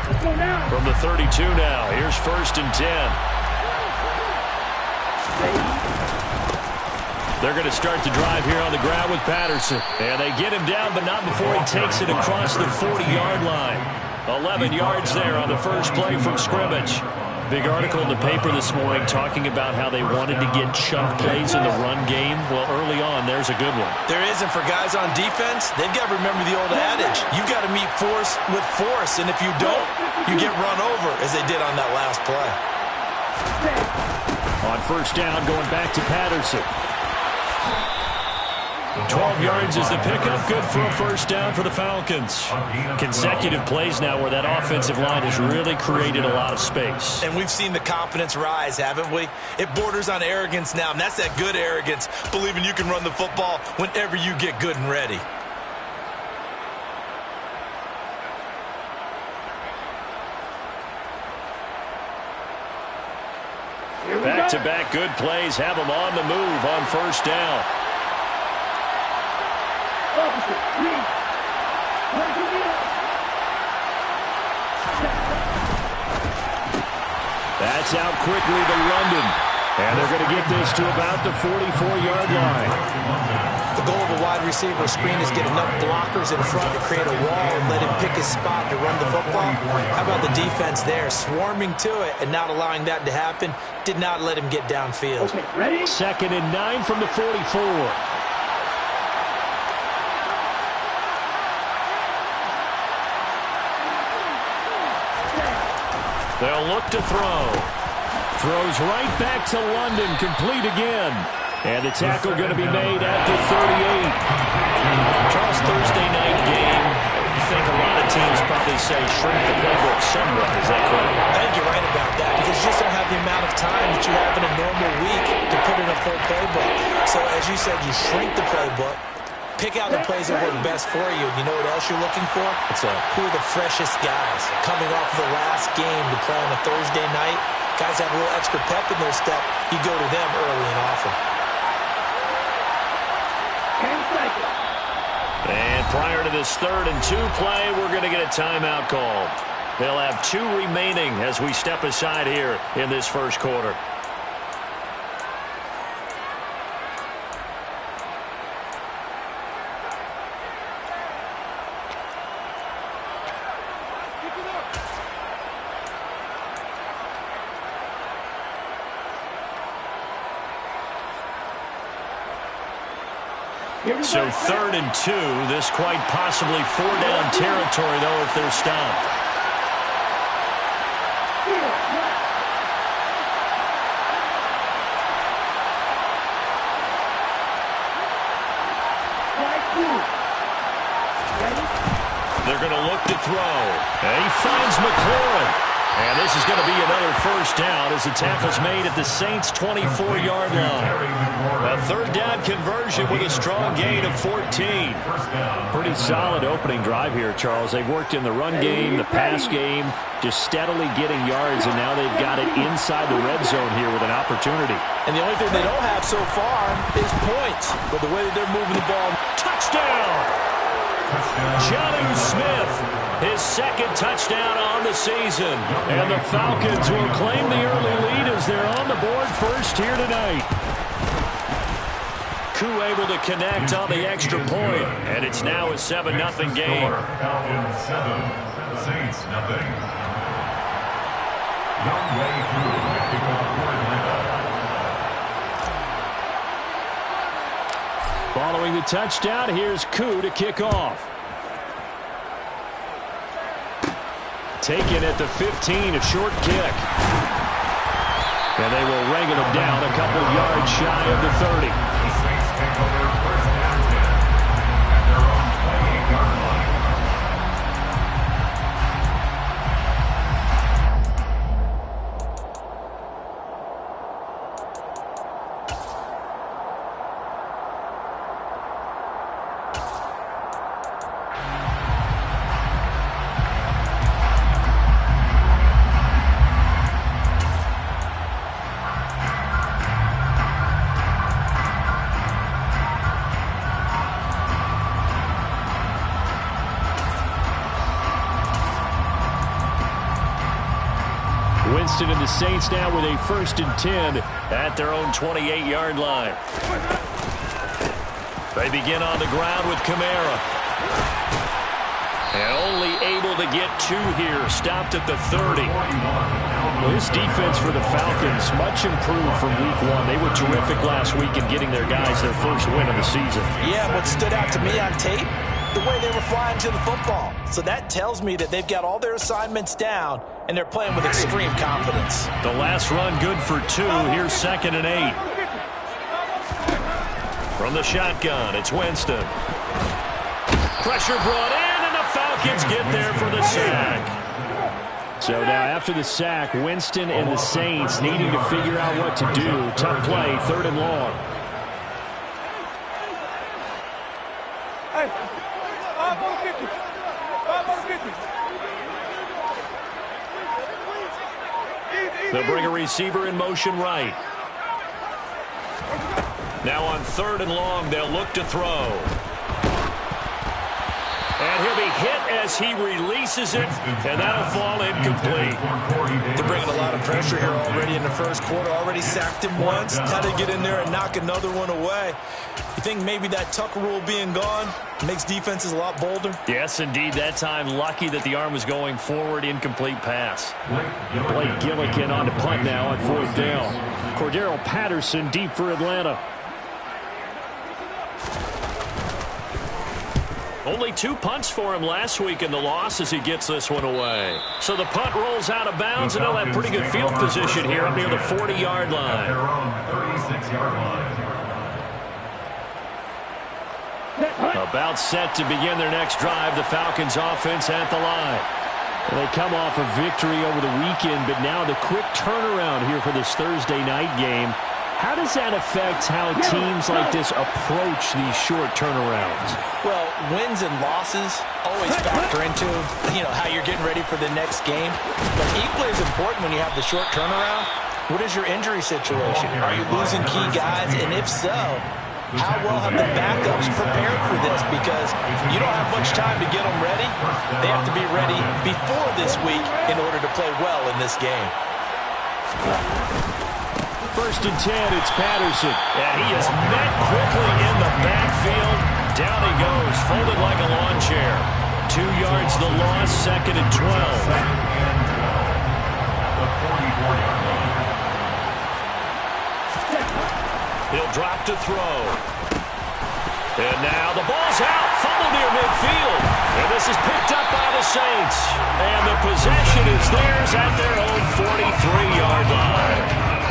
From the 32 now, here's 1st and 10. They're going to start the drive here on the ground with Patterson. And they get him down, but not before he takes it across the 40-yard line. 11 yards there on the first play from scrimmage. Big article in the paper this morning talking about how they wanted to get chunk plays in the run game. Well, early on, there's a good one. There isn't for guys on defense. They've got to remember the old adage. You've got to meet force with force, and if you don't, you get run over, as they did on that last play. On 1st down, going back to Patterson. 12 yards is the pickup. Good for a 1st down for the Falcons. Consecutive plays now where that offensive line has really created a lot of space. And we've seen the confidence rise, haven't we? It borders on arrogance now, and that's that good arrogance, believing you can run the football whenever you get good and ready. Back-to-back good plays have them on the move on 1st down. That's out quickly to London. And they're going to get this to about the 44-yard line. The goal of a wide receiver screen is get enough blockers in front to create a wall and let him pick his spot to run the football. How about the defense there, swarming to it and not allowing that to happen? Did not let him get downfield. Okay, ready? 2nd and 9 from the 44. They'll look to throw. Throws right back to London, complete again. And the tackle going to be made at the 38. Charles, Thursday night game. I think a lot of teams probably say shrink the playbook somewhat. Is that correct? I think you're right about that because you just don't have the amount of time that you have in a normal week to put in a full playbook. So as you said, you shrink the playbook. Pick out the plays that work best for you. You know what else you're looking for? What's that? Who are the freshest guys coming off of the last game to play on a Thursday night? Guys have a little extra pep in their step. You go to them early and often. And prior to this 3rd and 2 play, we're going to get a timeout called. They'll have 2 remaining as we step aside here in this 1st quarter. So 3rd and 2. This quite possibly 4-down territory, though, if they're stopped. They're going to look to throw. And he finds McLaurin. And this is going to be another 1st down as the tackle's made at the Saints' 24-yard line. A 3rd down conversion with a strong gain of 14. Pretty solid opening drive here, Charles. They've worked in the run game, the pass game, just steadily getting yards, and now they've got it inside the red zone here with an opportunity. And the only thing they don't have so far is points. But the way that they're moving the ball. Touchdown! Jonnu Smith, his 2nd touchdown on the season. And the Falcons will claim the early lead as they're on the board first here tonight. Koo able to connect on the extra point, and it's now a 7-0 game. Falcons 7, Saints 0. Younghoe Koo to kick off for Atlanta. Following the touchdown, here's Koo to kick off. Taken at the 15, a short kick. And they will wrangle him down a couple yards shy of the 30. The Saints take over 1st and 10 at their own 28-yard line. Winston and the Saints now with a 1st and 10 at their own 28-yard line. They begin on the ground with Kamara. And only able to get 2 here. Stopped at the 30. Well, this defense for the Falcons, much improved from week 1. They were terrific last week in getting their guys their first win of the season. Yeah, what stood out to me on tape, the way they were flying to the football. So that tells me that they've got all their assignments down, and they're playing with extreme confidence. The last run good for 2. Here's 2nd and 8. From the shotgun, it's Winston. Pressure brought in, and the Falcons get there for the sack. So now after the sack, Winston and the Saints needing to figure out what to do. Tough play, 3rd and long. They'll bring a receiver in motion right. Now on 3rd and long, they'll look to throw. And he'll be hit as he releases it, and that'll fall incomplete. They're bringing a lot of pressure here already in the first quarter. Already sacked him once. Got to get in there and knock another one away. You think maybe that Tucker rule being gone makes defenses a lot bolder? Yes, indeed. That time, lucky that the arm was going forward. Incomplete pass. Blake Gillikin on to punt now on 4th down. Cordero Patterson deep for Atlanta. Only 2 punts for him last week in the loss as he gets this one away. So the punt rolls out of bounds, and they'll have pretty good field position here up near the 40-yard line. About set to begin their next drive, the Falcons offense at the line. They come off a victory over the weekend, but now the quick turnaround here for this Thursday night game. How does that affect how teams like this approach these short turnarounds? Well, wins and losses always factor into, how you're getting ready for the next game. But equally as important when you have the short turnaround, what is your injury situation? Are you losing key guys? And if so, how well have the backups prepared for this? Because you don't have much time to get them ready. They have to be ready before this week in order to play well in this game. 1st and 10, it's Patterson. And he is met quickly in the backfield. Down he goes, folded like a lawn chair. 2 yards the loss, 2nd and 12. He'll drop to throw. And now the ball's out. Fumble near midfield. And this is picked up by the Saints. And the possession is theirs at their own 43-yard line.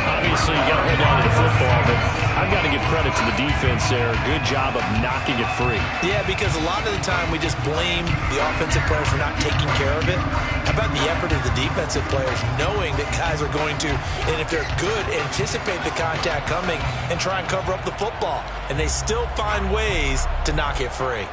Obviously, you got to hold on to the football, but I've got to give credit to the defense there. Good job of knocking it free. Yeah, because a lot of the time we just blame the offensive players for not taking care of it. How about the effort of the defensive players knowing that guys are going to, and if they're good, anticipate the contact coming and try and cover up the football. And they still find ways to knock it free.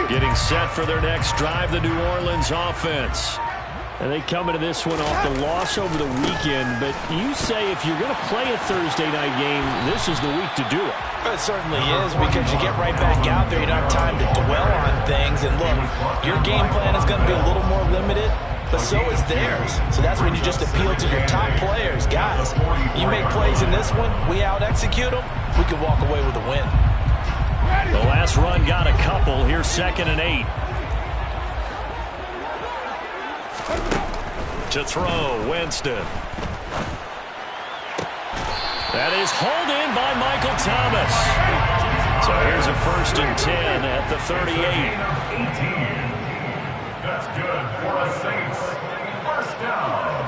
Getting set for their next drive, the New Orleans offense. And they come into this one off the loss over the weekend. But you say if you're going to play a Thursday night game, this is the week to do it. It certainly is, because you get right back out there. You don't have time to dwell on things. And look, your game plan is going to be a little more limited, but so is theirs. So that's when you just appeal to your top players. Guys, you make plays in this one, we out-execute them, we can walk away with a win. The last run got a couple. Here's 2nd and 8. To throw, Winston. That is hauled in by Michael Thomas. So here's a 1st and 10 at the 38. That's good for the Saints. 1st down.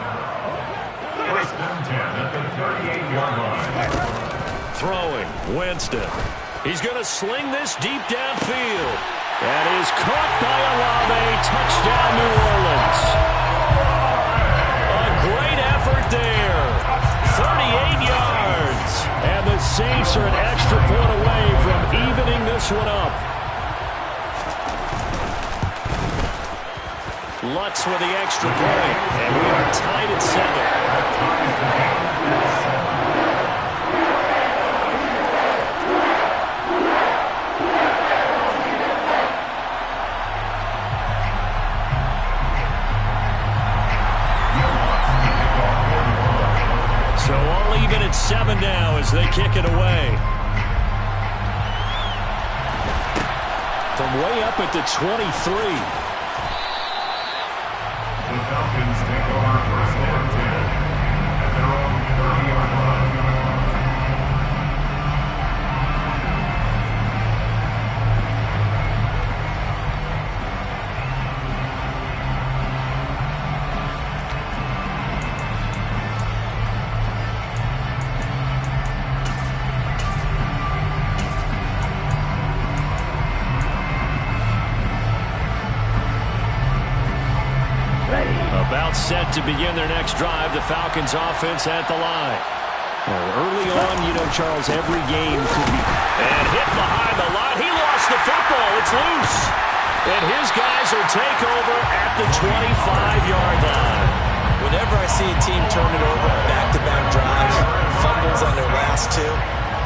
1st and 10 at the 38-yard line. Throwing, Winston. He's going to sling this deep downfield. That is caught by Olave. Touchdown, New Orleans. A great effort there. 38 yards. And the Saints are an extra point away from evening this one up. Lutz with the extra point. And we are tied at 7. it's 7 now as they kick it away. From way up at the 23. The Falcons take over first and 10 at their own 30-yard line. About set to begin their next drive. The Falcons offense at the line. Well, early on, you know, Charles, every game could be. And hit behind the line. He lost the football. It's loose. And his guys will take over at the 25-yard line. Whenever I see a team turn it over on back-to-back drives, fumbles on their last two,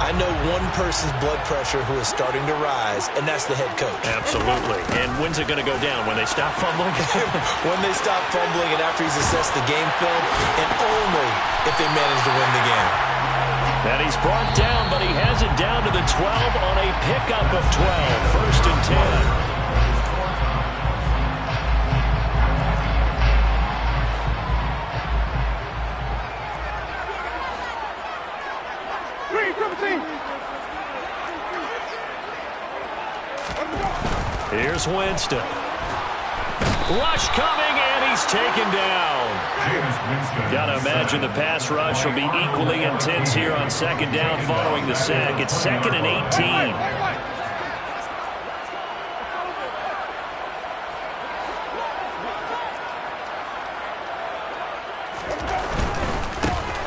I know one person's blood pressure who is starting to rise, and that's the head coach. Absolutely. And when's it going to go down? When they stop fumbling? When they stop fumbling and after he's assessed the game film, and only if they manage to win the game. And he's brought down, but he has it down to the 12 on a pickup of 12. First and 10. Here's Winston. Rush coming, and he's taken down. Got to imagine the pass rush will be equally intense here on second down following the sack. It's 2nd and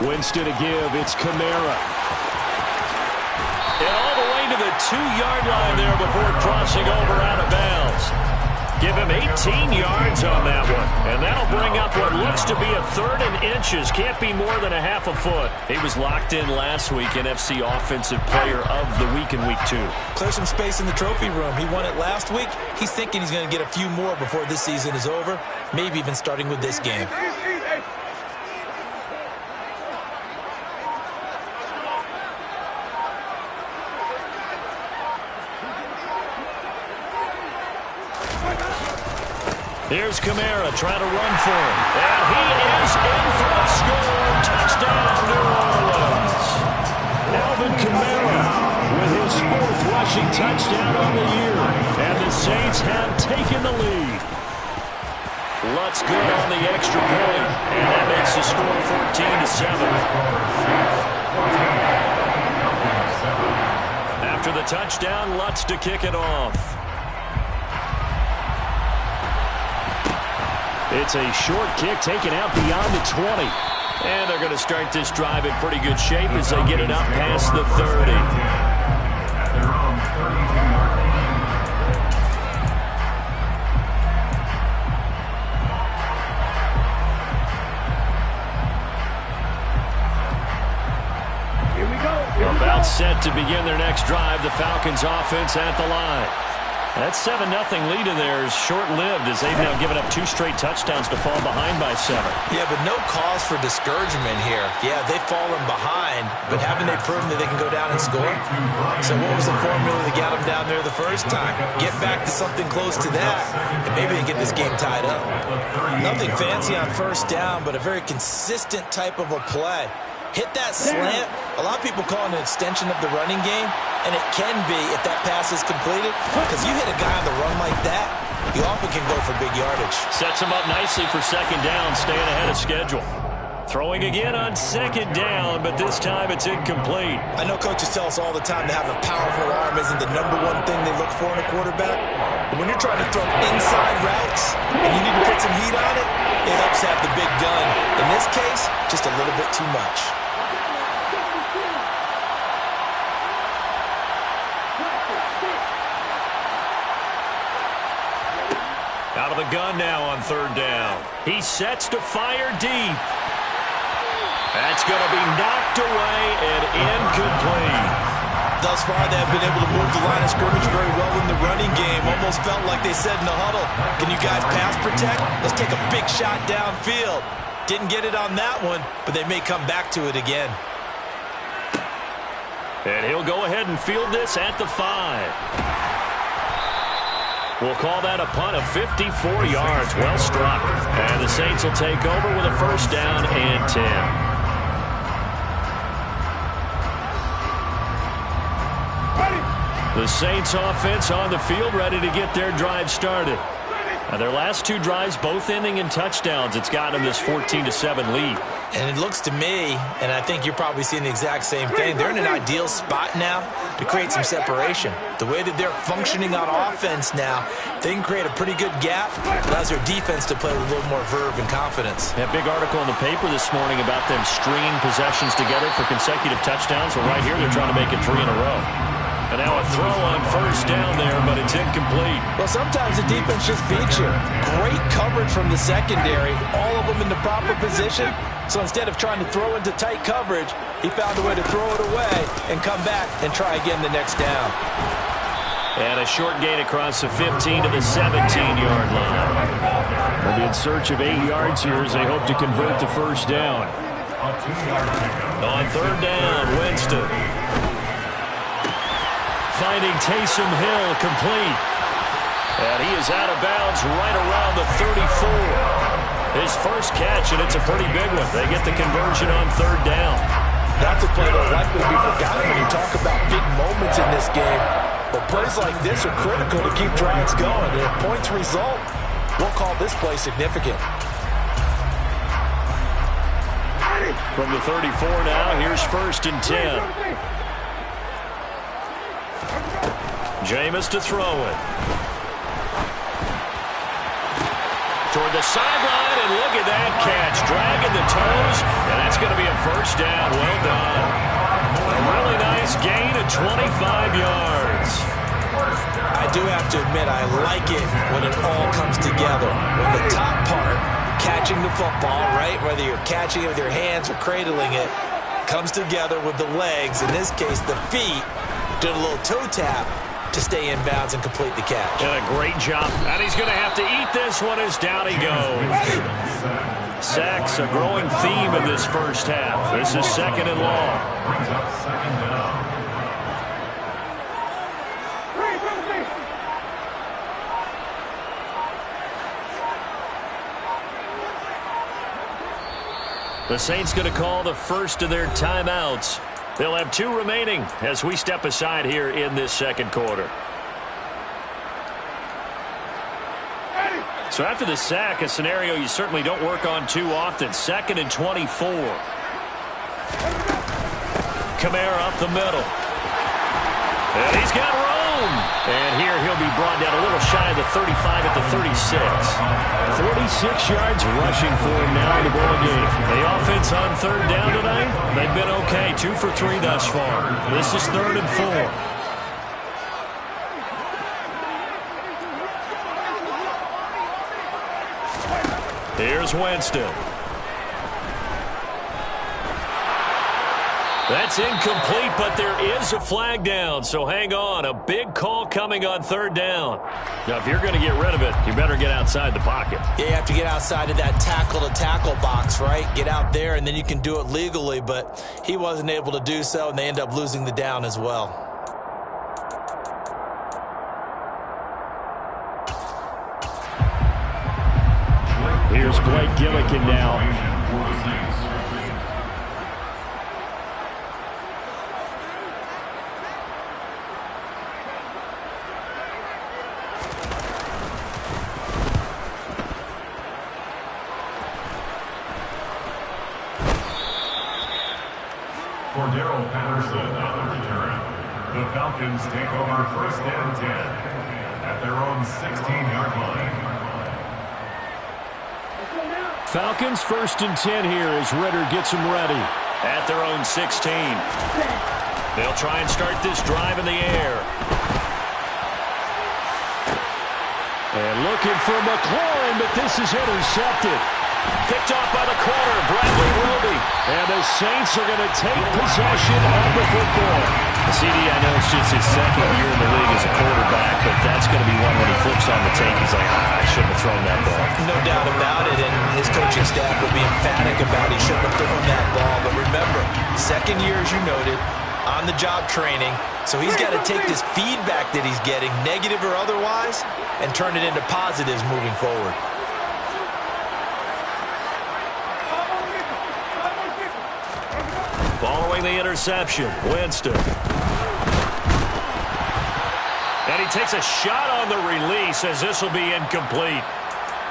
18. Winston to give. It's Kamara. And all the way to the 2-yard line there before crossing over out of bounds. Give him 18 yards on that one. And that'll bring up what looks to be a 3rd and inches. Can't be more than a half a foot. He was locked in last week, NFC Offensive Player of the Week in Week 2. Clear some space in the trophy room. He won it last week. He's thinking he's going to get a few more before this season is over. Maybe even starting with this game. Here's Kamara trying to run for him. And he is in for a score. Touchdown, New Orleans. Alvin Kamara with his 4th rushing touchdown on the year. And the Saints have taken the lead. Lutz good on the extra point. And that makes the score 14-7. After the touchdown, Lutz to kick it off. It's a short kick taken out beyond the 20. And they're going to start this drive in pretty good shape as they get it up past the 30. At their own 32-yard line. Here we go. About set to begin their next drive. The Falcons offense at the line. That 7-0 lead in there is short-lived as they've now given up 2 straight touchdowns to fall behind by 7. Yeah, but no cause for discouragement here. Yeah, they've fallen behind, but haven't they proven that they can go down and score? So what was the formula that got them down there the first time? Get back to something close to that, and maybe they get this game tied up. Nothing fancy on first down, but a very consistent type of a play. Hit that slant. A lot of people call it an extension of the running game, and it can be if that pass is completed, because you hit a guy on the run like that, you often can go for big yardage. Sets him up nicely for second down, staying ahead of schedule. Throwing again on second down, but this time it's incomplete. I know coaches tell us all the time that having a powerful arm isn't the #1 thing they look for in a quarterback. But when you're trying to throw inside routes and you need to put some heat on it, it helps have the big gun. In this case, just a little bit too much. Out of the gun now on third down. He sets to fire deep. That's going to be knocked away and incomplete. Thus far, they have been able to move the line of scrimmage very well in the running game. Almost felt like they said in the huddle, can you guys pass protect? Let's take a big shot downfield. Didn't get it on that one, but they may come back to it again. And he'll go ahead and field this at the 5. We'll call that a punt of 54 yards. Well struck. And the Saints will take over with a first down and 10. The Saints offense on the field, ready to get their drive started. Now their last 2 drives, both ending in touchdowns. It's got them this 14-7 lead. And it looks to me, and I think you're probably seeing the exact same thing, they're in an ideal spot now to create some separation. The way that they're functioning on offense now, they can create a pretty good gap. It allows their defense to play with a little more verve and confidence. That big article in the paper this morning about them stringing possessions together for consecutive touchdowns. Well, right here they're trying to make it 3 in a row. And now a throw on first down there, but it's incomplete. Well, sometimes the defense just beats you. Great coverage from the secondary, all of them in the proper position. So instead of trying to throw into tight coverage, he found a way to throw it away and come back and try again the next down. And a short gain across the 15 to the 17-yard line. They'll be in search of 8 yards here as they hope to convert the first down. On third down, Winston. Finding Taysom Hill complete. And he is out of bounds right around the 34. His first catch, and it's a pretty big one. They get the conversion on third down. That's a play that's likely to be forgotten when you talk about big moments in this game. But plays like this are critical to keep drives going. And if points result, we'll call this play significant. From the 34 now, here's first and 10. Jameis to throw it. Toward the sideline, and look at that catch. Dragging the toes, and that's going to be a first down. Well done. A really nice gain of 25 yards. I do have to admit, I like it when it all comes together. When the top part, catching the football, right, whether you're catching it with your hands or cradling it, comes together with the legs, in this case the feet, doing a little toe tap to stay in bounds and complete the catch. And a great job. And he's going to have to eat this one as down he goes. Sacks, a growing theme in this first half. This is second and long. Brings up second down. The Saints going to call the first of their timeouts. They'll have 2 remaining as we step aside here in this second quarter. So after the sack, a scenario you certainly don't work on too often. 2nd and 24. Kamara up the middle. And he's got room. And here he'll be brought down a little shy of the 35 at the 36. 46 yards rushing for him now in the ball game. The offense on third down tonight, they've been okay. 2 for 3 thus far. This is 3rd and 4. Here's Winston. That's incomplete, but there is a flag down, so hang on. A big call coming on third down. Now, if you're going to get rid of it, you better get outside the pocket. Yeah, you have to get outside of that tackle-to-tackle box, right? Get out there, and then you can do it legally, but he wasn't able to do so, and they end up losing the down as well. Here's Blake Gillikin now. Cordero Patterson on the return. The Falcons take over first and 10 at their own 16-yard line. Falcons first and 10 here as Ridder gets them ready at their own 16. They'll try and start this drive in the air. And looking for McLaurin, but this is intercepted. Picked off by the corner, Bradley Roby. And the Saints are going to take possession of the football. CD, I know it's just his second year in the league as a quarterback, but that's going to be one when he flips on the tape. He's like, I shouldn't have thrown that ball. No doubt about it, and his coaching staff will be emphatic about he shouldn't have thrown that ball. But remember, second year, as you noted, on-the-job training. So he's got to take this feedback that he's getting, negative or otherwise, and turn it into positives moving forward. Following the interception, Winston. And he takes a shot on the release as this will be incomplete.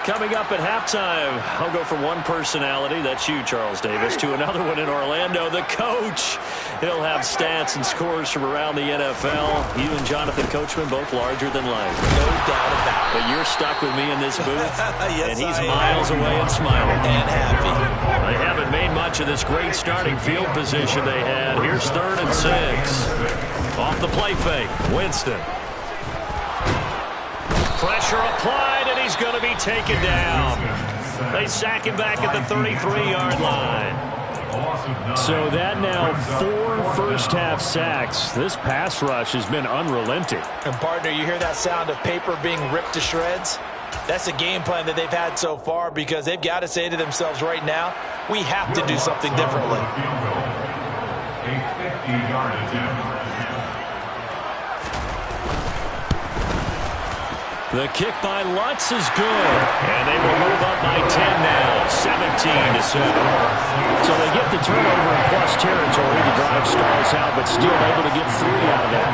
Coming up at halftime, I'll go from one personality, that's you, Charles Davis, to another one in Orlando, the coach. He'll have stats and scores from around the NFL. You and Jonathan Coachman, both larger than life. No doubt about it. But you're stuck with me in this booth, Yes, and he's I am. miles away and smiling. And happy. They haven't made much of this great starting field position they had. Here's 3rd and 6. Off the play fake, Winston. Pressure applied, and he's going to be taken down. They sack him back at the 33-yard line. So that now 4 first-half sacks. This pass rush has been unrelenting. And, partner, you hear that sound of paper being ripped to shreds? That's the game plan that they've had so far because they've got to say to themselves right now, we have to do something differently. A 50-yard attempt. The kick by Lutz is good. And they will move up by 10 now, 17-7. So they get the turnover in plus territory. The drive stalls out, but still able to get 3 out of that.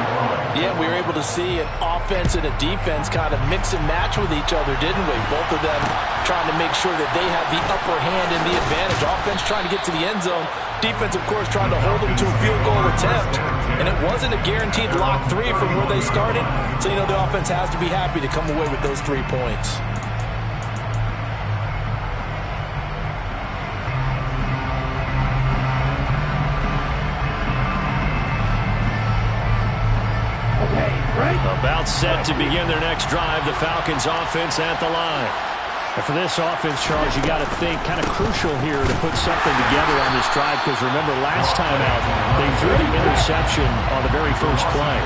Yeah, we were able to see an offense and a defense kind of mix and match with each other, didn't we? Both of them trying to make sure that they have the upper hand and the advantage. Offense trying to get to the end zone. Defense, of course, trying to hold them to a field goal attempt. And it wasn't a guaranteed lock 3 from where they started. So, you know, the offense has to be happy to come away with those 3 points. About set to begin their next drive, the Falcons offense at the line. And for this offense, Charles, you got to think kind of crucial here to put something together on this drive because remember last time out, they threw the interception on the very first play.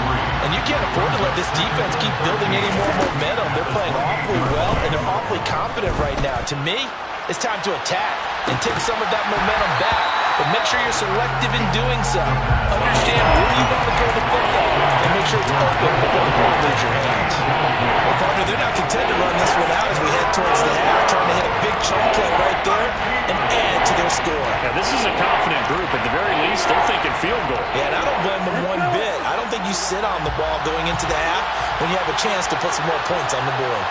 And you can't afford to let this defense keep building any more momentum. They're playing awfully well, and they're awfully confident right now. To me, it's time to attack and take some of that momentum back. But make sure you're selective in doing so. Understand where you want to throw the football and make sure it's open before the ball leaves your hands. Well, partner, they're not content to run this one out as we head towards the half, trying to hit a big chunk play right there and add to their score. Now, this is a confident group. At the very least, they're thinking field goal. Yeah, and I don't blame them one bit. I don't think you sit on the ball going into the half when you have a chance to put some more points on the board.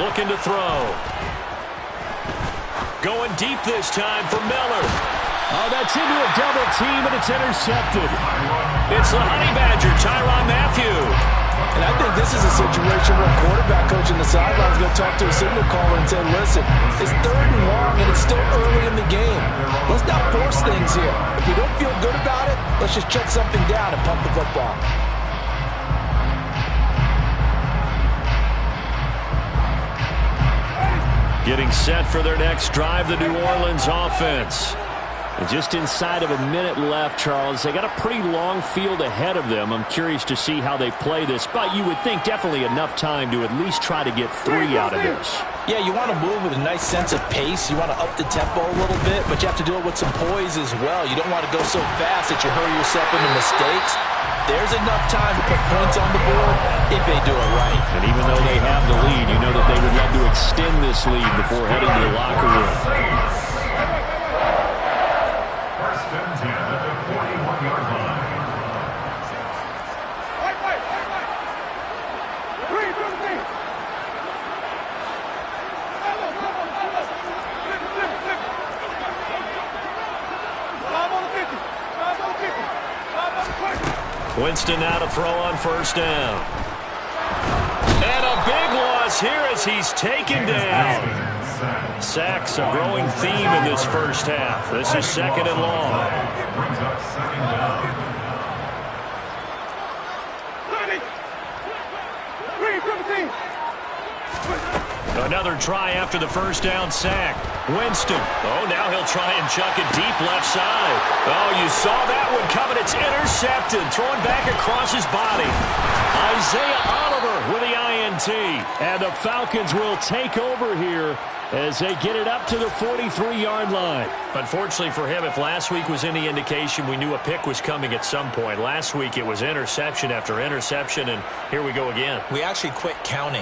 Looking to throw. Going deep this time for Miller. Oh, that's into a double team, and it's intercepted. It's the Honey Badger, Tyrann Mathieu. And I think this is a situation where a quarterback coach in the sideline is going to talk to a signal caller and say, listen, it's 3rd and long, and it's still early in the game. Let's not force things here. If we don't feel good about it, let's just shut something down and pump the football. Getting set for their next drive, the New Orleans offense. And just inside of a minute left, Charles. They got a pretty long field ahead of them. I'm curious to see how they play this, but you would think definitely enough time to at least try to get 3 out of this. Yeah, you want to move with a nice sense of pace. You want to up the tempo a little bit, but you have to do it with some poise as well. You don't want to go so fast that you hurry yourself into mistakes. There's enough time to put points on the board if they do it right. And even though they have the lead, you know that they would love to extend this lead before heading to the locker room. First and 10 at the 41-yard line. Winston now to throw on first down. And a big loss here as he's taken down. Sacks a growing theme in this first half. This is 2nd and long. Brings up 2nd down. Another try after the first down sack. Winston. Oh, now he'll try and chuck it deep left side. Oh, you saw that one coming. It's intercepted. Throwing back across his body. Isaiah Oliver with the INT. PNC. And the Falcons will take over here as they get it up to the 43-yard line. Unfortunately for him, if last week was any indication, we knew a pick was coming at some point. Last week it was interception after interception, and here we go again. We actually quit counting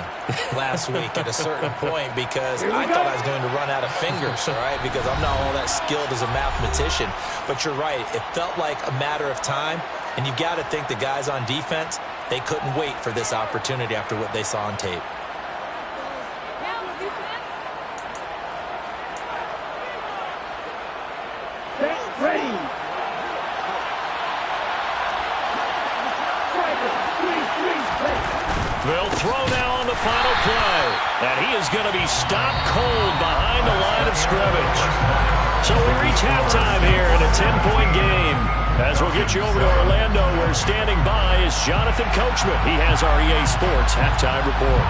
last week at a certain point because I thought I was going to run out of fingers, all right, because I'm not all that skilled as a mathematician. But you're right. It felt like a matter of time, and you've got to think the guys on defense, they couldn't wait for this opportunity after what they saw on tape. They'll throw now on the final play. And he is going to be stopped cold behind the line of scrimmage. So we reach halftime here in a 10-point game. As we'll get you over to Orlando, where standing by is Jonathan Coachman. He has our EA Sports halftime report.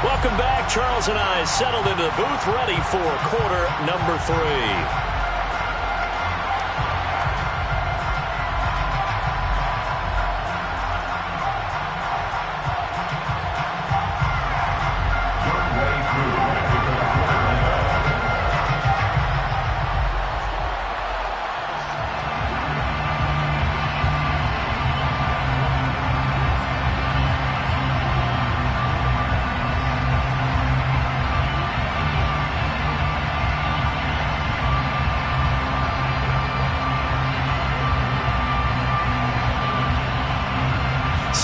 Welcome back. Charles and I settled into the booth, ready for quarter number 3.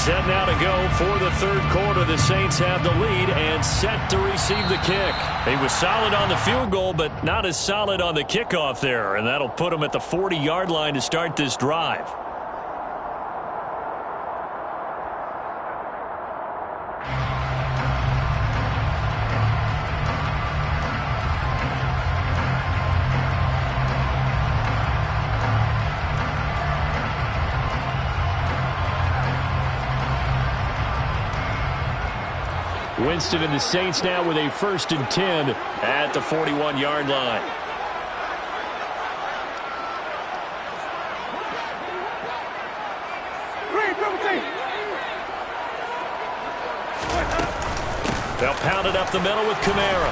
Set now to go for the third quarter. The Saints have the lead and set to receive the kick. He was solid on the field goal, but not as solid on the kickoff there, and that'll put him at the 40-yard line to start this drive. Winston and the Saints now with a 1st and 10 at the 41-yard line. They'll pound it up the middle with Kamara.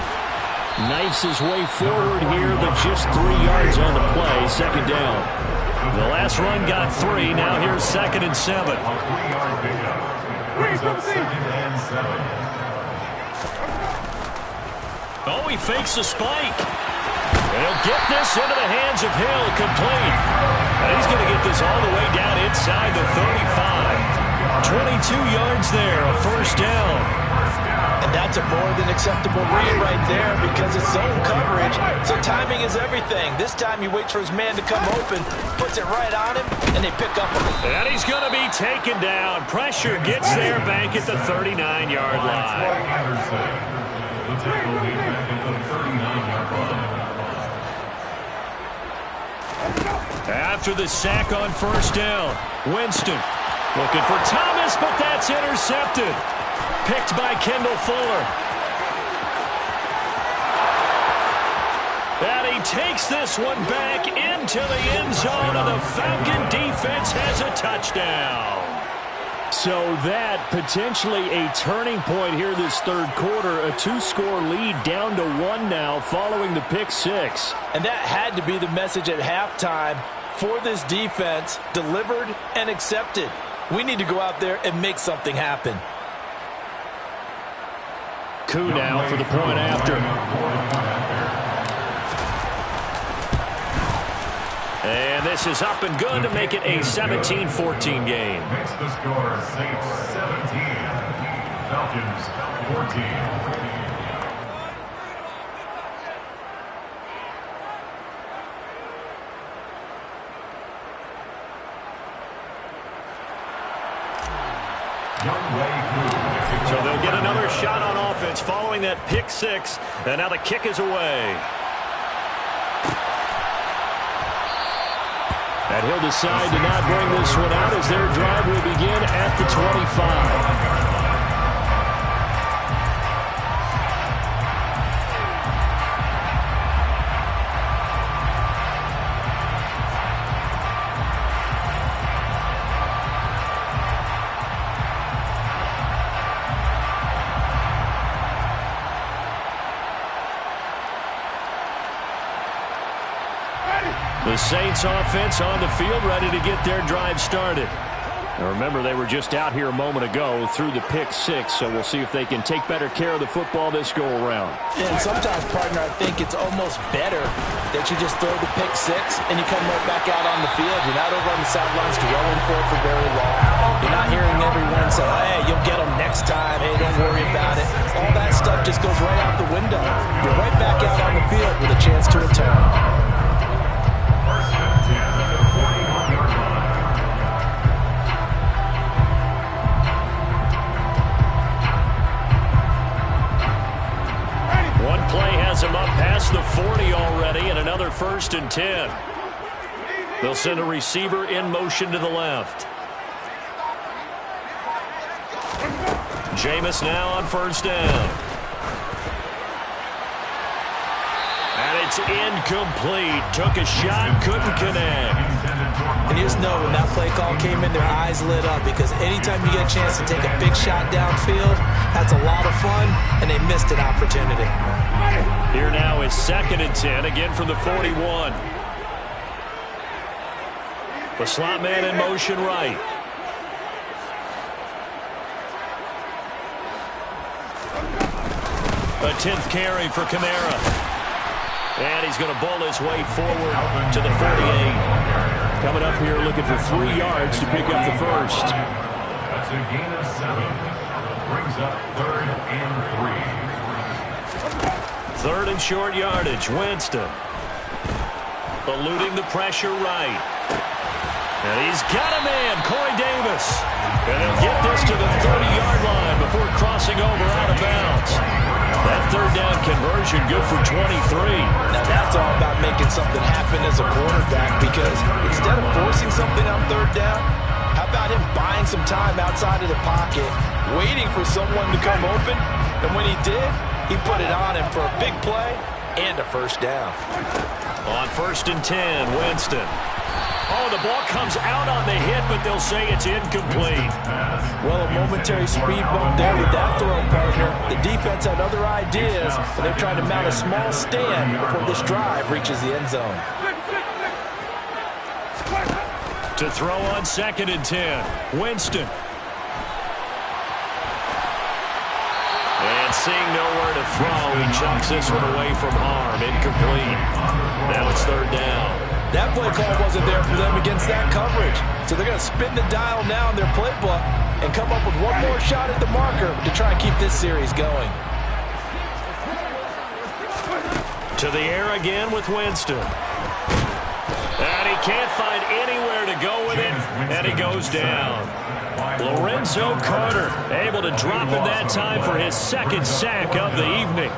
Knifes his way forward here, but just 3 yards on the play. 2nd down. The last run got 3. Now here's 2nd and 7. Oh, he fakes the spike. And he'll get this into the hands of Hill, complete. And he's going to get this all the way down inside the 35. 22 yards there, a 1st down. And that's a more than acceptable read right there because it's zone coverage, so timing is everything. This time he waits for his man to come open, puts it right on him, and they pick up on it. And he's going to be taken down. Pressure gets there back at the 39-yard line. After the sack on 1st down, Winston looking for Thomas, but that's intercepted. Picked by Kendall Fuller. And he takes this one back into the end zone, and the Falcon defense has a touchdown. So that potentially a turning point here this third quarter. A 2-score lead down to 1 now following the pick 6. And that had to be the message at halftime for this defense, delivered and accepted. We need to go out there and make something happen. Koo now for the point after. And this is up and good to make it a 17-14 game. Makes the score Saints 17, Falcons 14. So they'll get another shot on offense following that pick 6, and now the kick is away. And he'll decide to not bring this one out as their drive will begin at the 25. The Saints offense on the field, ready to get their drive started. Now remember, they were just out here a moment ago through the pick 6, so we'll see if they can take better care of the football this go-around. And sometimes, partner, I think it's almost better that you just throw the pick 6 and you come right back out on the field. You're not over on the sidelines dwelling for it for very long. You're not hearing everyone say, hey, you'll get them next time. Hey, don't worry about it. All that stuff just goes right out the window. You're right back out on the field with a chance to return. Him up past the 40 already, and another 1st and 10. They'll send a receiver in motion to the left. Jameis now on 1st down. And it's incomplete. Took a shot, couldn't connect. And you just know when that play call came in, their eyes lit up, because anytime you get a chance to take a big shot downfield, that's a lot of fun, and they missed an opportunity. Here now is 2nd and 10, again from the 41. The slot man in motion right. A 10th carry for Kamara. And he's going to bowl his way forward to the 48. Coming up here looking for 3 yards to pick up the first. That's a gain of 7. Brings up 3rd and 3. 3rd and short yardage. Winston eluding the pressure right. And he's got a man, Corey Davis. And he'll get this to the 30-yard line before crossing over out of bounds. That 3rd down conversion good for 23. Now that's all about making something happen as a quarterback, because instead of forcing something on 3rd down, how about him buying some time outside of the pocket, waiting for someone to come open, and when he did, he put it on him for a big play and a 1st down. On 1st and 10, Winston. Oh, the ball comes out on the hit, but they'll say it's incomplete. Well, a momentary speed bump there with that throw, partner. The defense had other ideas, and they're trying to mount a small stand before this drive reaches the end zone. To throw on 2nd and 10, Winston. And seeing nowhere to throw, he chucks this one away from harm. Incomplete. Now it's 3rd down. That play call wasn't there for them against that coverage. So they're going to spin the dial now in their playbook and come up with one more shot at the marker to try and keep this series going. To the air again with Winston. And he can't find anywhere to go with it, and he goes down. Lorenzo Carter able to drop in that time for his 2nd sack of the evening.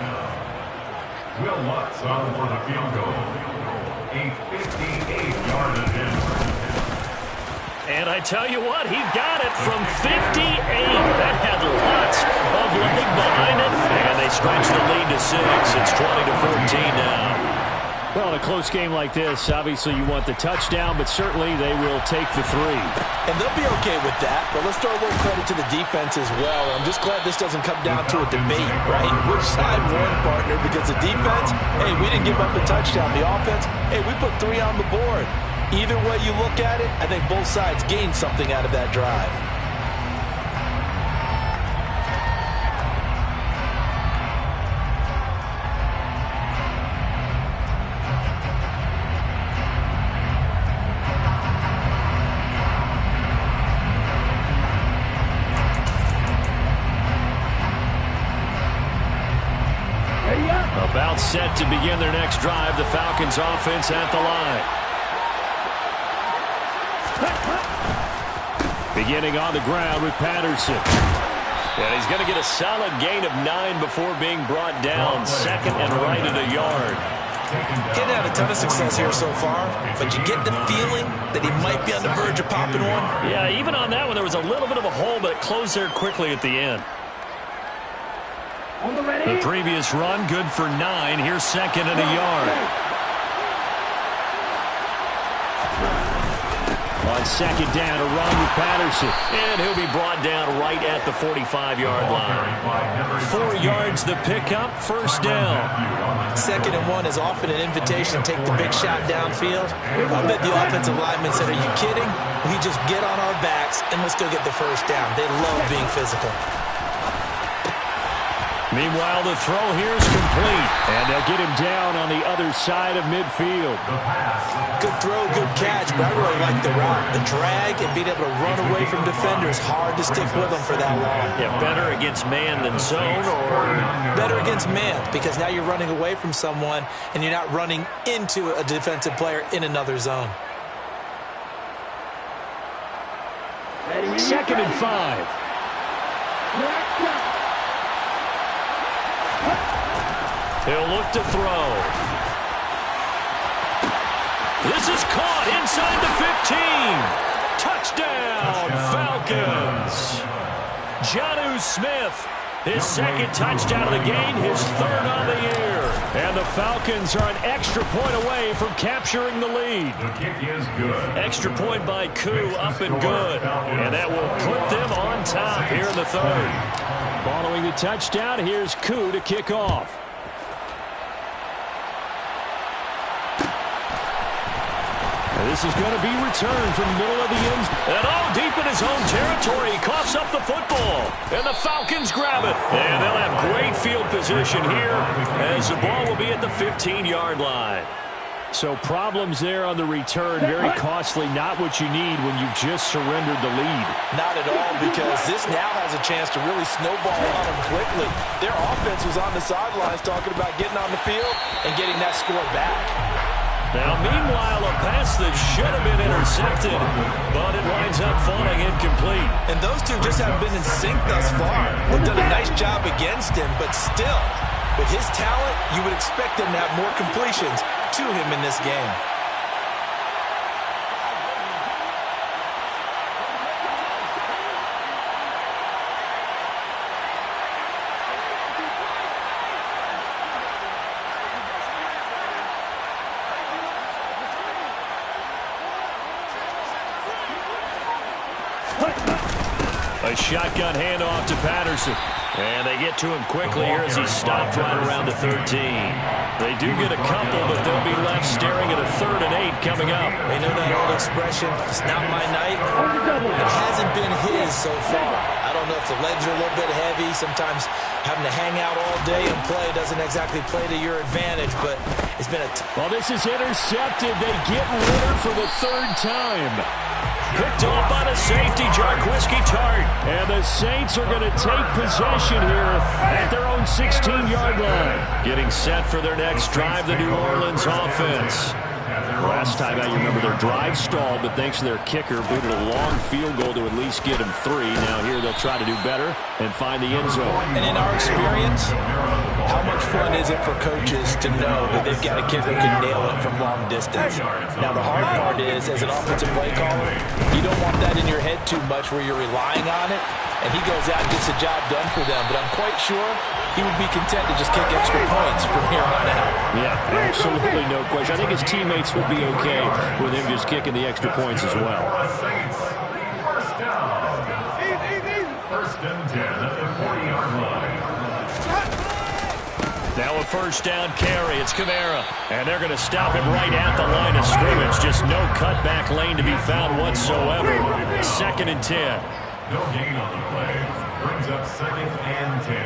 Will Lutz on for the field goal. A 58-yard attempt. And I tell you what, he got it from 58. That had lots of leg behind it, and they stretch the lead to 6. It's 20-14 now. Well, in a close game like this, obviously you want the touchdown, but certainly they will take the 3. And they'll be okay with that, but let's throw a little credit to the defense as well. I'm just glad this doesn't come down to a debate, right? Which side won, partner? Because the defense, hey, we didn't give up a touchdown. The offense, hey, we put 3 on the board. Either way you look at it, I think both sides gained something out of that drive. About set to begin their next drive, the Falcons offense at the line. Beginning on the ground with Patterson. And he's going to get a solid gain of 9 before being brought down. 2nd and right at a yard. Getting out a ton of success here so far, but you get the feeling that he might be on the verge of popping one. Yeah, even on that one, there was a little bit of a hole, but it closed there quickly at the end. The previous run, good for 9. Here's second and a yard. On second down, a run with Patterson. And he'll be brought down right at the 45-yard line. 4 yards the pickup, first down. 2nd and 1 is often an invitation to take the big shot downfield. I bet the offensive lineman said, are you kidding? We just get on our backs and let's go get the first down. They love being physical. Meanwhile, the throw here is complete. And they'll get him down on the other side of midfield. Good throw, good catch, but I really like the route. The drag and being able to run away from defenders, hard to stick with them for that long. Yeah, better against man than zone, or better against man, because now you're running away from someone and you're not running into a defensive player in another zone. 2nd and 5. He'll look to throw. This is caught inside the 15. Touchdown, Falcons. Jonnu Smith, his 2nd touchdown of the game, his 3rd on the year. And the Falcons are an extra point away from capturing the lead. The kick is good. Extra point by Koo, up and good. And that will put them on top here in the 3rd. Following the touchdown, here's Koo to kick off. This is going to be returned from the middle of the end. And deep in his own territory, he coughs up the football. And the Falcons grab it. And they'll have great field position here as the ball will be at the 15-yard line. So problems there on the return, very costly, not what you need when you've just surrendered the lead. Not at all, because this now has a chance to really snowball on them quickly. Their offense was on the sidelines talking about getting on the field and getting that score back. Now, meanwhile, a pass that should have been intercepted, but it winds up falling incomplete. And those two just haven't been in sync thus far. They've done a nice job against him, but still, with his talent, you would expect him to have more completions to him in this game. A shotgun handoff to Patterson. And they get to him quickly here as he's stopped right around the 13. They do get a couple, but they'll be left staring at a 3rd and 8 coming up. They know that old expression, it's not my night. It hasn't been his so far. I don't know if the legs are a little bit heavy. Sometimes having to hang out all day and play doesn't exactly play to your advantage, but it's been a... Well, this is intercepted. They get Ritter for the 3rd time. Picked off by the safety, Jarquiski Tart. And the Saints are going to take possession here at their own 16-yard line. Getting set for their next drive, the New Orleans offense. Last time out, you remember their drive stalled, but thanks to their kicker, booted a long field goal to at least get them 3. Now here they'll try to do better and find the end zone. And in our experience, how much fun is it for coaches to know that they've got a kicker who can nail it from long distance? Now the hard part is, as an offensive play caller, you don't want that in your head too much where you're relying on it, and he goes out and gets the job done for them. But I'm quite sure he would be content to just kick extra points from here on out. Yeah, absolutely no question. I think his teammates would be okay with him just kicking the extra points as well. First down. First and 10 at the 40-yard line. Now a first down carry. It's Kamara. And they're going to stop him right at the line of scrimmage. Just no cutback lane to be found whatsoever. 2nd and 10. No gain on the play. Brings up 2nd and 10.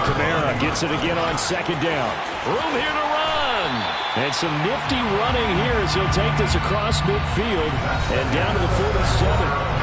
Kamara gets it again on 2nd down. Room here to run. And some nifty running here as he'll take this across midfield and down to the 47.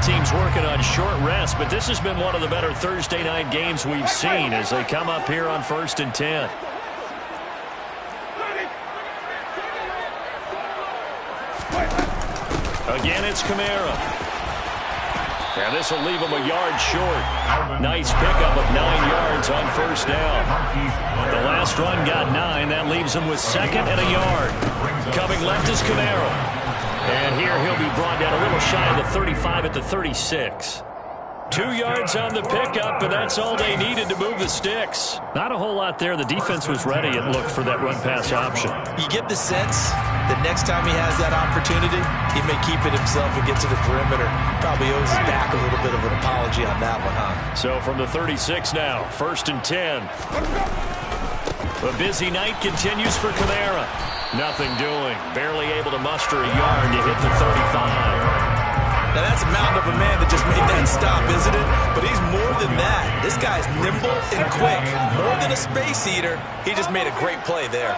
Teams working on short rest, but this has been one of the better Thursday night games we've seen as they come up here on 1st and 10. Again, it's Kamara. And this will leave him a yard short. Nice pickup of 9 yards on first down. The last run got 9. That leaves him with 2nd and a yard. Coming left is Kamara. And here he'll be brought down a little shy of the 35 at the 36. 2 yards on the pickup, and that's all they needed to move the sticks. Not a whole lot there. The defense was ready, it looked, for that run-pass option. You get the sense that next time he has that opportunity, he may keep it himself and get to the perimeter. Probably owes his back a little bit of an apology on that one, huh? So from the 36 now, 1st and 10. A busy night continues for Kamara. Nothing doing. Barely able to muster a yard to hit the 35. Now, that's a mountain of a man that just made that stop, isn't it? But he's more than that. This guy's nimble and quick. More than a space eater. He just made a great play there.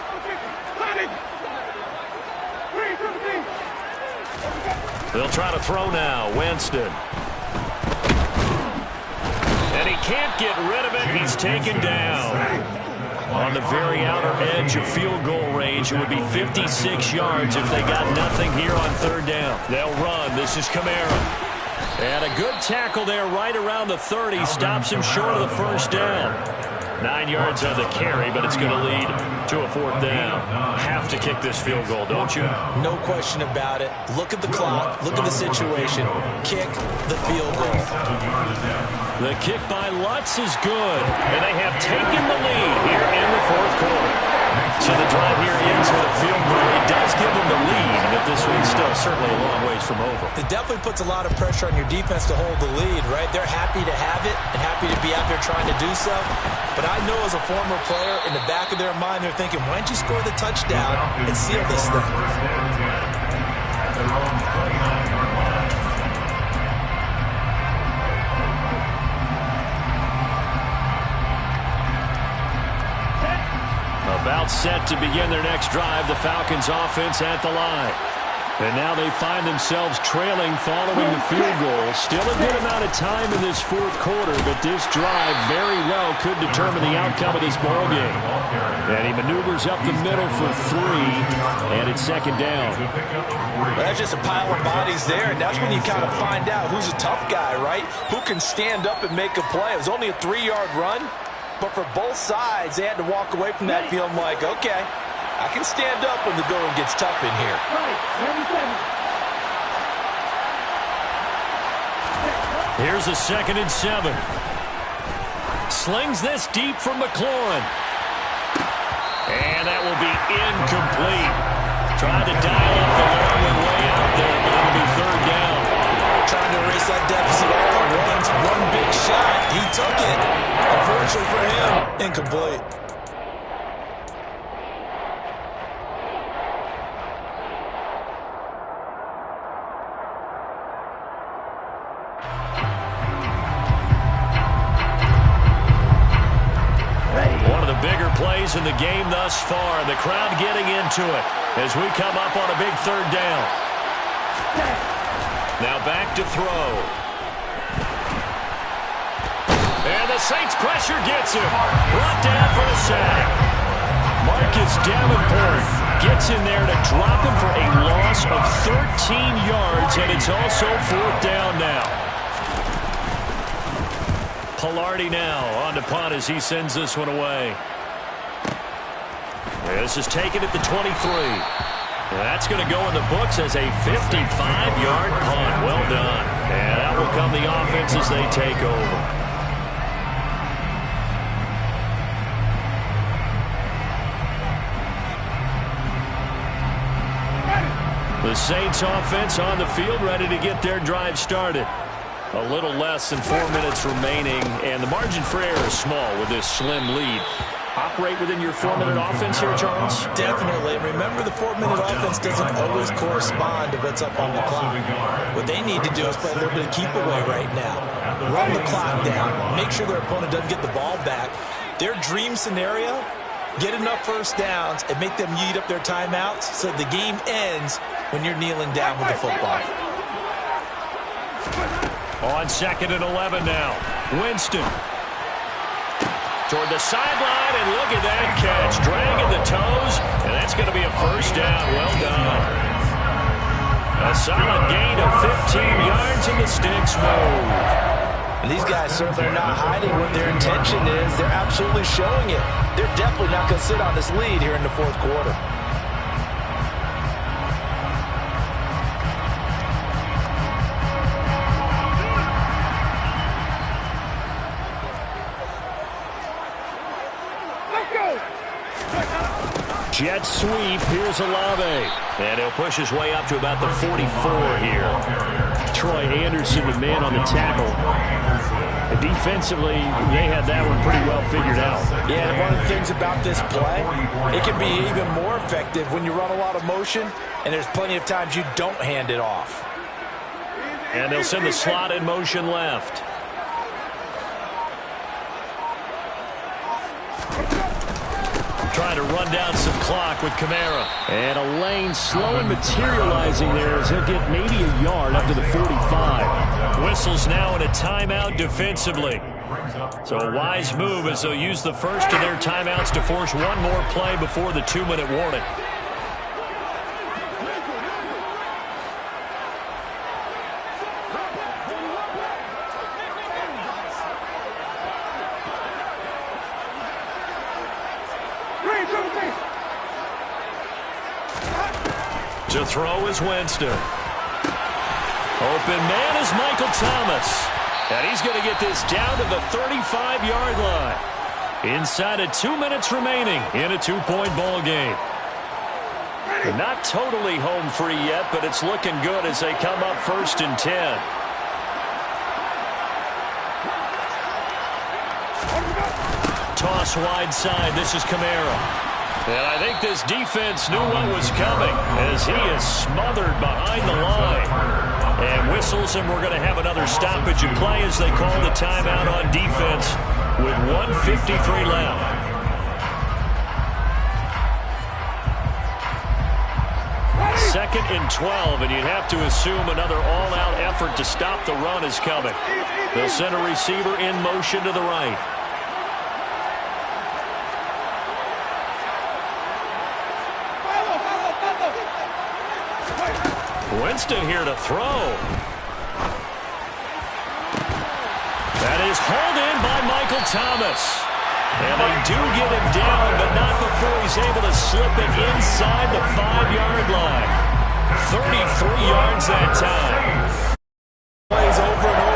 They'll try to throw now. Winston. And he can't get rid of it. He's taken down. On the very outer edge of field goal range, it would be 56 yards if they got nothing here on 3rd down. They'll run. This is Kamara. And a good tackle there right around the 30. Stops him short of the 1st down. 9 yards on the carry, but it's going to lead to a 4th down. Have to kick this field goal, don't you? No question about it. Look at the clock. Look at the situation. Kick the field goal. The kick by Lutz is good, and they have taken the lead here in the 4th quarter. So the drive here ends with a field goal. It does give them the lead, but this one's still certainly a long ways from over. It definitely puts a lot of pressure on your defense to hold the lead, right? They're happy to have it and happy to be out there trying to do so. But I know as a former player, in the back of their mind, they're thinking, why don't you score the touchdown and seal this thing? About set to begin their next drive, the Falcons offense at the line. And now they find themselves trailing following the field goal. Still a good amount of time in this 4th quarter, but this drive very well could determine the outcome of this ball game. And he maneuvers up the middle for 3, and it's 2nd down. Well, that's just a pile of bodies there, and that's when you kind of find out who's a tough guy, right? Who can stand up and make a play. It was only a 3-yard run. But for both sides, they had to walk away from that feeling like, okay, I can stand up when the going gets tough in here. Here's a 2nd and 7. Slings this deep from McLaurin. And that will be incomplete. Tried to dial up the long one way out there, but it'll be 3rd down. Trying to erase that deficit all at once. One big shot. He took it. Unfortunately for him, incomplete. One of the bigger plays in the game thus far. The crowd getting into it as we come up on a big 3rd down. Now back to throw. And the Saints pressure gets him. Brought down for a sack. Marcus Davenport gets in there to drop him for a loss of 13 yards, and it's also 4th down now. Palardy now on to punt as he sends this one away. This is taken at the 23. That's going to go in the books as a 55-yard punt. Well done. And out will come the offense as they take over. The Saints offense on the field, ready to get their drive started. A little less than 4 minutes remaining, and the margin for error is small with this slim lead. Operate within your 4-minute offense here, Charles? Definitely. Remember, the 4-minute offense doesn't always correspond to what's up on the clock. What they need to do is play a little bit of keep away right now. Run the clock down. Make sure their opponent doesn't get the ball back. Their dream scenario, get enough first downs and make them eat up their timeouts so the game ends when you're kneeling down with the football. On 2nd and 11 now. Winston. Toward the sideline, and look at that catch. Dragging the toes, and that's going to be a first down. Well done. A solid gain of 15 yards, and the sticks move. And these guys certainly are not hiding what their intention is. They're absolutely showing it. They're definitely not going to sit on this lead here in the fourth quarter. Jet sweep. Here's Olave. And he'll push his way up to about the 44 here. Troy Anderson, the man on the tackle. Defensively, they had that one pretty well figured out. Yeah, and one of the things about this play, it can be even more effective when you run a lot of motion, and there's plenty of times you don't hand it off. And they'll send the slot in motion left. Trying to run down some clock with Kamara. And a lane slow and materializing there as he'll get maybe a yard up to the 45. Whistles now in a timeout defensively. So a wise move as they'll use the first of their timeouts to force one more play before the 2-minute warning. To throw is Winston. Open man is Michael Thomas. And he's going to get this down to the 35-yard line. Inside of 2 minutes remaining in a 2-point ball game. Not totally home free yet, but it's looking good as they come up 1st and 10. Toss wide side. This is Kamara. And I think this defense knew what was coming as he is smothered behind the line. And whistles, and we're going to have another stoppage in play as they call the timeout on defense with 1:53 left. Second and 12, and you'd have to assume another all-out effort to stop the run is coming. They'll send a receiver in motion to the right. Winston here to throw. That is hauled in by Michael Thomas. And they do get him down, but not before he's able to slip it inside the 5-yard line. 33 yards that time.